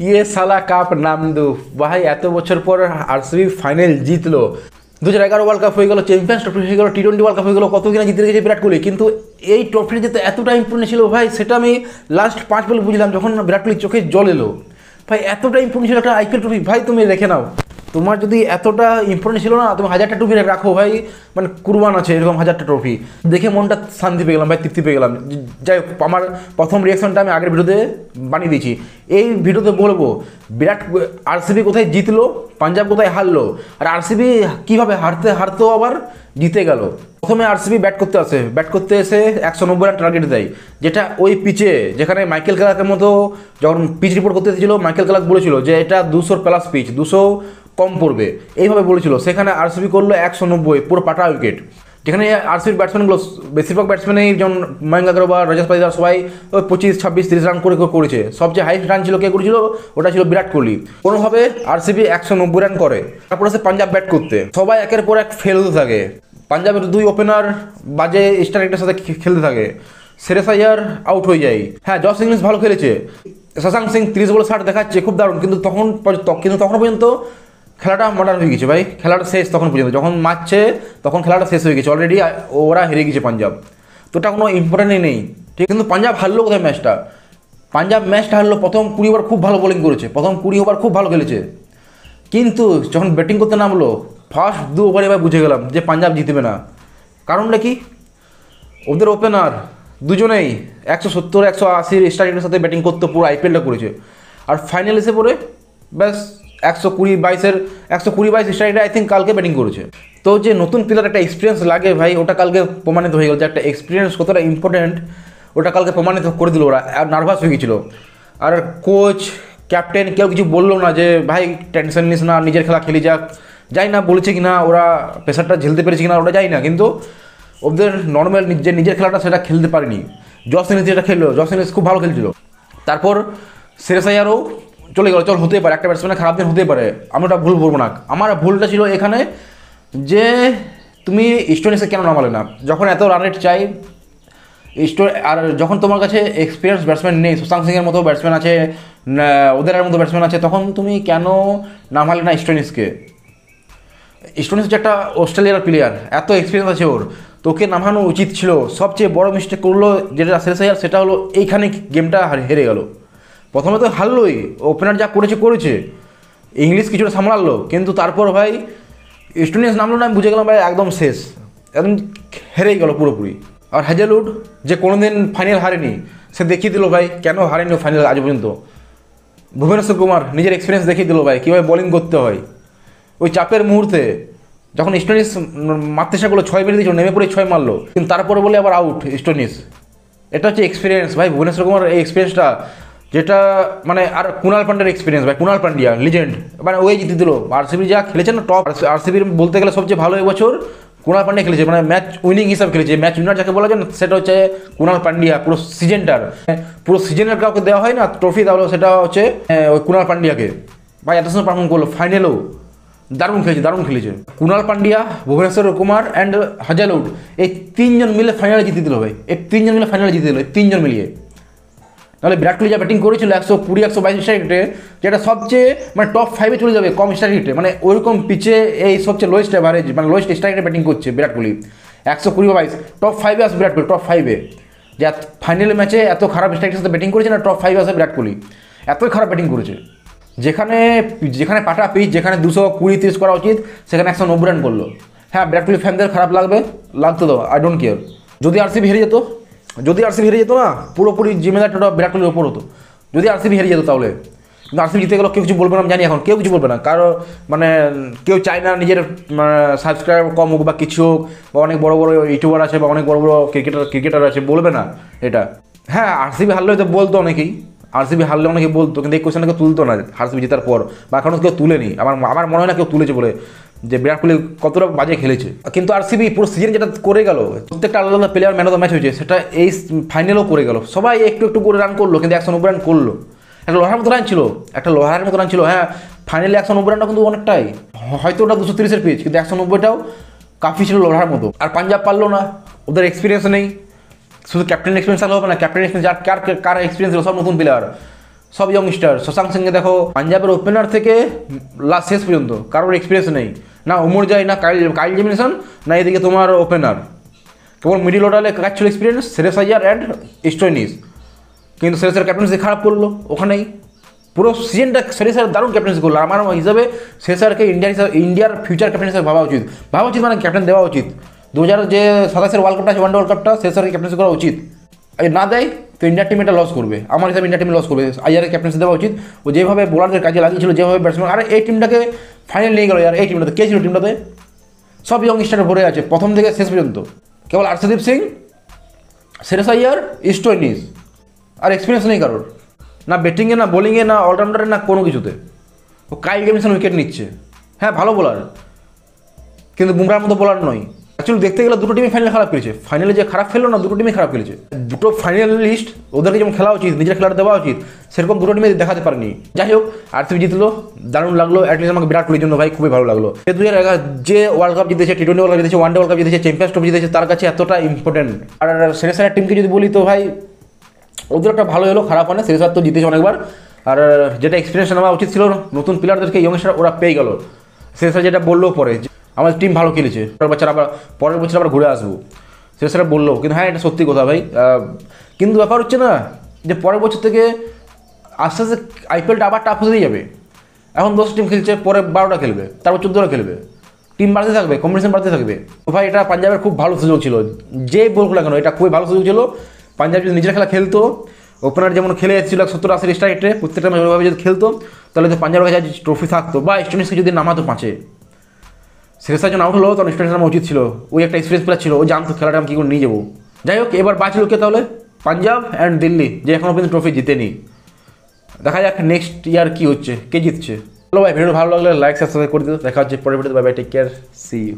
ये साला কাপ নাম দো ভাই। এত বছর পর আরসিবি ফাইনাল জিতলো। 2011 ওয়ার্ল্ড কাপ হয়ে গেল, চ্যাম্পিয়ন্স ট্রফি হয়ে গেল, টি20 ওয়ার্ল্ড কাপ হয়ে গেল, কত কিনা জিতে গেছে বিরাট কোহলি। কিন্তু এই ট্রফিটা যেতে এতটা ইম্পর্টেন্ট ছিল ভাই, সেটা আমি লাস্ট 5 বলে বুঝলাম যখন বিরাট কোহলির চোখে জল এলো। ভাই এতটা ইম্পর্টেন্ট ছিল একটা আইপিএল ট্রফি। ভাই তুমি রেখে নাও, তোমার যদি এতটা ইম্পর্টেন্ট ছিল না, তুমি 1000টা ট্রফি রাখো ভাই, মানে কুরবান আছে এরকম 1000টা ট্রফি। দেখে মনটা শান্তি পেয়ে গেলাম ভাই, তৃপ্তি পেয়ে গেলাম। যাই হোক, আমার প্রথম রিয়াকশনটা আমি আগের ভিডিওতে বানিয়ে দিয়েছি। এই ভিডিওতে বলবো বিরাট আরসিবি কোথায় জিতলো, পাঞ্জাব কোথায় হারলো, আর আরসিবি কীভাবে হারতেও আবার জিতে গেল। প্রথমে আরসিবি ব্যাট করতে এসে 190 রান টার্গেট দেয়, যেটা ওই পিচে যেখানে মাইকেল ক্লার্কের মতো যখন পিচ রিপোর্ট করতে এসেছিল, মাইকেল ক্লার্ক বলেছিল যে এটা 200 প্লাস পিচ, 200 কম পড়বে, এইভাবে বলেছিল। সেখানে আরসিবি করলো 190, পুরো পাটা উইকেট। যেখানে আরসিবির ব্যাটসম্যানগুলো বেশিরভাগ ব্যাটসম্যানই যেমন ময়ঙ্ক আগরওয়াল, রজত পাটিদার সবাই ওই 25, 26, 30 রান করেছে। সবচেয়ে হাইস্ট রান ছিল কে করেছিল, ওটা ছিল বিরাট কোহলি। কোনোভাবে আরসিবি 190 রান করে। তারপর আছে পাঞ্জাব ব্যাট করতে, সবাই একের পর এক ফেল হতে থাকে। পাঞ্জাবের 2 ওপেনার বাজে স্ট্রাইকের সাথে খেলতে থাকে। শ্রেয়স আইয়ার আউট হয়ে যায়। হ্যাঁ, জস ইংলিশ ভালো খেলেছে, শশাঙ্ক সিং 30 বলে 60 দেখাচ্ছে, খুব দারুণ। কিন্তু তখন পর্যন্ত খেলাটা মডার্ন হয়ে গেছে ভাই। খেলাটা শেষ তখন পর্যন্ত, যখন মারছে তখন খেলাটা শেষ হয়ে গেছে অলরেডি, ওরা হেরে গেছে পাঞ্জাব। তো ওটা কোনো ইম্পর্টেন্টই নেই, ঠিক। কিন্তু পাঞ্জাব হারলো কোথায় ম্যাচটা? পাঞ্জাব ম্যাচটা হারলো প্রথম 20 ওভার খুব ভালো বোলিং করেছে, প্রথম 20 ওভার খুব ভালো খেলেছে। কিন্তু যখন ব্যাটিং করতে নামলো, ফার্স্ট 2 ওভারে এবার বুঝে গেলাম যে পাঞ্জাব জিতবে না। কারণটা কি? ওদের ওপেনার দুজনেই 170, 180 স্ট্রাইকের সাথে ব্যাটিং করতে পুরো আইপিএলটা করেছে। আর ফাইনাল এসে পড়ে ব্যাস 120-22 স্ট্রাইকটা আই থিঙ্ক কালকে ব্যাটিং করেছে। তো যে নতুন প্লেয়ার একটা এক্সপিরিয়েন্স লাগে ভাই, ওটা কালকে প্রমাণিত হয়ে গেল যে একটা এক্সপিরিয়েন্স কতটা ইম্পর্টেন্ট, ওটা কালকে প্রমাণিত করে দিল ওরা। আর নার্ভাস হয়ে গেছিলো। আর কোচ, ক্যাপ্টেন কেউ কিছু বললো না যে ভাই টেনশন নিস না, নিজের খেলা খেলি যাক। যাই না বলেছে কিনা, ওরা প্রেশারটা ঝেলতে পেরেছে কিনা ওটা যাই না, কিন্তু ওদের নর্মাল নিজের খেলাটা সেটা খেলতে পারেনি। জস ইংলিশ যেটা খেললো, জস ইংলিশ খুব ভালো খেলছিল। তারপর শ্রেয়স আইয়ারও চলে গেল। চল, হতেই পারে, একটা ব্যাটসম্যানের খারাপ দিন হতেই পারে, আমি ওটা ভুল বলবো না। আমার ভুলটা ছিল এখানে যে তুমি স্টোনিসকে কেন নামালে না, যখন এত রান রেট চাই। আর যখন তোমার কাছে এক্সপিরিয়েন্স ব্যাটসম্যান নেই, শশাঙ্ক সিংয়ের মতো ব্যাটসম্যান আছে, ওদের মতো ব্যাটসম্যান আছে, তখন তুমি কেন নামালে না স্টোনিসকে? স্টোনিস হচ্ছে একটা অস্ট্রেলিয়ার প্লেয়ার, এত এক্সপিরিয়েন্স আছে ওর, তোকে নামানো উচিত ছিল। সবচেয়ে বড় মিস্টেক করলো যেটা শ্রেয়স আইয়ার, সেটা হলো এইখানে গেমটা হেরে গেল। প্রথমে তো হারলোই, ওপেনার যা করেছে, ইংলিশ কিছুটা সামলালো, কিন্তু তারপর ভাই স্টোনিস নামলো না, আমি বুঝে গেলাম ভাই একদম শেষ, একদম হেরেই গেল পুরোপুরি। আর হ্যাজেলউড যে কোনোদিন ফাইনাল হারেনি, সে দেখিয়ে দিল ভাই কেন হারেনি ফাইনাল আজ পর্যন্ত। ভুবনেশ্বর কুমার নিজের এক্সপিরিয়েন্স দেখিয়ে দিল ভাই কীভাবে বোলিং করতে হয়। ওই চাপের মুহূর্তে যখন স্টোনিস মারতে সেগুলো 6 মেরে দিয়েছিল, নেমে পড়ে 6 মারলো, কিন্তু তারপরে বলে আবার আউট স্টোনিস। এটা হচ্ছে এক্সপিরিয়েন্স ভাই, ভুবনেশ্বর কুমার এই এক্সপিরিয়েন্সটা, যেটা মানে। আর কুণাল পান্ডিয়ার এক্সপিরিয়েন্স ভাই, কুণাল পান্ডিয়া লিজেন্ড, মানে ওই জিতে দিল। আরসিবি যা খেলেছে না টপ, আরসিবির বলতে গেলে সবচেয়ে ভালো এবছর কুণাল পান্ডিয়া খেলেছে, মানে ম্যাচ উইনিং হিসাবে খেলেছে। ম্যাচ উইনার যাকে বলা যায় না, সেটা হচ্ছে কুণাল পান্ডিয়া। পুরো সিজনের কাউকে দেওয়া হয় না ট্রফি, তাহলে সেটা হচ্ছে ওই কুণাল পান্ডিয়াকে। ভাই এত সময় পারফর্ম করলো, ফাইনালেও দারুণ খেলেছে। কুণাল পান্ডিয়া, ভুবনেশ্বর কুমার অ্যান্ড হ্যাজেলউড, এই 3 জন মিলে ফাইনালে জিতে দিল ভাই। এই 3 জন মিলে ফাইনালে জিতে দিল, এই 3 জন মিলিয়ে। নাহলে বিরাট কোহলি যা ব্যাটিং করেছিল 120-122 স্ট্রাইক রেটে, যেটা সবচেয়ে মানে টপ 5-এ চলে যাবে কম স্ট্রাইক রেটে, মানে ওইরকম পিচে এই সবচেয়ে লোয়েস্ট অ্যাভারেজ, মানে লোয়েস্ট স্ট্রাইক রেটে ব্যাটিং করছে বিরাট কোহলি। 120-22 টপ 5-এ আসবে বিরাট কোহলি, টপ 5-এ। যে ফাইনাল ম্যাচে এত খারাপ স্ট্রাইকের সাথে ব্যাটিং করেছে না, টপ 5-এ আসে বিরাট কোহলি। এতই খারাপ ব্যাটিং করেছে, যেখানে পাটা পিচ, যেখানে 220-30 করা উচিত, সেখানে 190 রান করলো। হ্যাঁ, বিরাট কোহলি ফ্যানদের খারাপ লাগতো তো, আই ডোন্ট কেয়ার। যদি আরসিবি হেরে যেত না, পুরোপুরি জিম্মেদারিটা বিরাট কোহলির ওপর হতো। যদি আরসিবি হেরে যেত তাহলে, কিন্তু আরসিবি জিতে গেল, কেউ কিছু বলবে না, আমি জানি এখন কেউ কিছু বলবে না। কারো মানে কেউ চায় না নিজের সাবস্ক্রাইব কম হোক বা কিছু হোক, বা অনেক বড় বড় ইউটিউবার আছে বা অনেক বড় বড় ক্রিকেটার আছে, বলবে না এটা। হ্যাঁ, আরসিবি হারলে হয়তো বলতো অনেকেই, কিন্তু এই কোয়েশ্চেনটা কেউ তুলতো না আরসিবি জেতার পর, বা এখনও কেউ তুলেনি। আমার মনে হয় না কেউ তুলেছে বলে, যে বিরাট কোহলি কতটা বাজে খেলেছে। কিন্তু আরসিবি পুরো সিজন যেটা করে গেল, প্রত্যেকটা আলাদা player man of the match হয়েছে, সেটা এই ফাইনালও করে গেল। সবাই একটু করে রান করলো, কিন্তু 190 রান করলো। একটা লোহার মতো রান ছিল। হ্যাঁ, ফাইনালে 190 রানটা কিন্তু অনেকটাই, হয়তো ওটা 230-এর পিচ, কিন্তু 190টাও কাফি ছিল লোহার মতো। আর পাঞ্জাব পারলো না, ওদের এক্সপিরিয়েন্স নেই। শুধু ক্যাপ্টেন এক্সপিরিয়েন্স থাকলে হবে না, ক্যাপ্টেন এক্সপিরিয়েন্স কার এক্সপিরিয়েন্স ছিল, সব নতুন প্লেয়ার। সব ইয়ংস্টার। শশাঙ্ক সিংকে দেখো, পাঞ্জাবের ওপেনার থেকে লাস্ট শেষ পর্যন্ত কারোর এক্সপিরিয়েন্স নেই, না ওমর যায়, না কাইল জেমিনসন, না এদিকে তোমার ওপেনার, কেবল মিডিল অর্ডারে কাজ ছিল experience Shreyas Iyer and Stoinis. কিন্তু শ্রেয়সের ক্যাপ্টেন্সি খারাপ করলো ওখানেই, পুরো সিজনটা শ্রেয়সের দারুণ ক্যাপ্টেন্সি করলো। আমার হিসাবে শ্রেয়সকে ইন্ডিয়ার ফিউচার ক্যাপ্টেন হিসেবে ভাবা উচিত মানে ক্যাপ্টেন দেওয়া উচিত। 2027 ওয়ার্ল্ড কাপটা আছে, ওয়ান ডে ওয়ার্ল্ড কাপটা শ্রেয়সকে ক্যাপ্টেন্সি করা উচিত। না দেয় তো ইন্ডিয়ার টিম এটা লস করবে, আমার হিসাবে ইন্ডিয়া টিম লস করবে। আইয়ারের ক্যাপ্টেন্সি দেওয়া উচিত, ও যেভাবে বোলারদের কাজে লাগিয়েছিল, যেভাবে ব্যাটসম্যান, আর এই টিমটাকে ফাইনাল নিয়ে গেল। আর এই টিমটাতে কে ছিল? টিমটাতে সব ইয়ংস্টার ভরে আছে প্রথম থেকে শেষ পর্যন্ত, কেবল আর্শদীপ সিং, শ্রেয়স আইয়ার, স্টোইনিস, আর এক্সপিরিয়েন্স নেই কারোর, না ব্যাটিংয়ে, না বোলিংয়ে, না অলরাউন্ডারে, না কোনো কিছুতে। ও কাইল জেমিনসন উইকেট নিচ্ছে, হ্যাঁ ভালো বোলার, কিন্তু বুমরার মতো বোলার নয়। অ্যাকচুয়ালি দেখতে গেলে দুটো টিমই ফাইনালে খারাপ খেলেছে, ফাইনালে যে খারাপ খেললো না, দুটো টিমই খারাপ খেলেছে। দুটো ফাইনালিস্ট, ওদেরকে যেমন খেলা উচিত, নিজের খেলাটা দেওয়া উচিত, সেরকম দুটো টিমে দেখাতে পারেনি। যাই হোক, আরসিবি জিতলো, দারুণ লাগলো। অ্যাটলিস্ট আমাকে বিরাট কোহলির জন্য ভাই খুবই ভালো লাগলো। 2011 যে ওয়ার্ল্ড কাপ জিতেছে, টি-20 ওয়ার্ল্ড কাপ জিতেছে, ওয়ান ডে ওয়ার্ল্ড কাপ জিতেছে, চ্যাম্পিয়ন্স ট্রফি জিতেছে, তার কাছে এতটা ইম্পর্টেন্ট। আর শ্রেয়সের টিমকে যদি বলি তো ভাই ওদের একটা ভালো হলো, খারাপ হয় না। শ্রেয়স তো জিতেছে অনেকবার, আর যেটা এক্সপিরিয়েন্স নেওয়া উচিত ছিল নতুন প্লেয়ারদেরকে, ইয়ংস্টার ওরা পেয়ে গেল। শ্রেয়স যেটা বললো পরে, আমাদের টিম ভালো খেলেছে, পরের বছর আবার ঘুরে আসবো, সেটা বললো। কিন্তু হ্যাঁ, এটা সত্যি কথা ভাই। কিন্তু ব্যাপার হচ্ছে না যে পরের বছর থেকে আস্তে আস্তে আইপিএলটা আবার টাফ হতেই যাবে। এখন 10 টিম খেলছে, পরে 12টা খেলবে, তারপর 14টা খেলবে, টিম বাড়তে থাকবে, কম্পিটিশন বাড়তে থাকবে। তো ভাই এটা পাঞ্জাবের খুব ভালো সুযোগ ছিল, যে বলুক না কেন, এটা খুবই ভালো সুযোগ ছিল। পাঞ্জাব যদি নিজের খেলা খেলতো, ওপেনার যেমন খেলে এসেছিল 70-80 স্ট্রাইক রেটে, প্রত্যেকটা ম্যাচ ওইভাবে যদি খেলতো, তাহলে তো পাঞ্জাবের কাছে ট্রফি থাকতো, বা স্টোনিসকে যদি নামাতো 5-এ। শ্রেয়স যখন আউট হলো তখন স্টোনিস নামা উচিত ছিল, ওই একটা এক্সপিরিয়েন্স প্লেয়ার ছিল, ও জানতো খেলাটা আমি কী করে নিয়ে যাবো। যাই হোক, এবার বাঁচলো কে তাহলে? পাঞ্জাব অ্যান্ড দিল্লি, যে এখনও পর্যন্ত ট্রফি জিতেনি। দেখা যাক নেক্সট ইয়ার কী হচ্ছে, কে জিতছে। চলো ভাই, ভিডিও ভালো লাগলে লাইক সাবস্ক্রাইব করে দিও। দেখা হচ্ছে পরের ভিডিওতে। Bye bye, take care, see you.